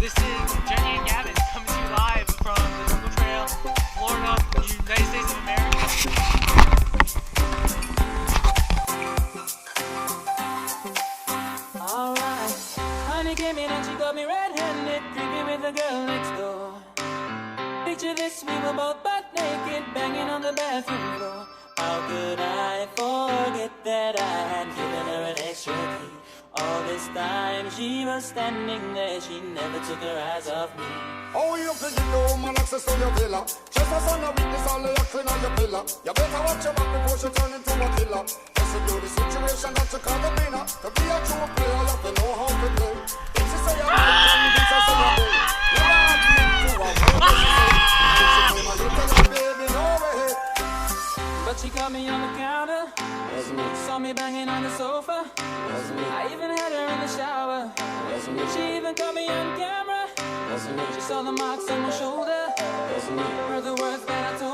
This is Jenny and Gavin coming to you live from the Jungle Trail, Florida, United States of America. Alright, honey came in and she got me red-handed, creepy with the girl next door. Picture this, we were both butt naked, banging on the bathroom floor. How could I forget that I had given her an extra key? All this time she was standing there, she never took her eyes off me. Oh, you can give the woman access to your villa. Just as on a witness, all the acting on your pillar. You better watch your back before she turn into a killer. Just to do the situation that you call the winner. To be a true player, you have to know how to play. If she say you're right, then she say you're right. You are meant to a word that she say. And if she came and you tell her, baby, no way. But she caught me on the counter, Was me, saw me banging on the sofa. was me, I even had her in the shower. was me, She even caught me on camera. was me, She saw the marks on my shoulder, was me. heard the words that I told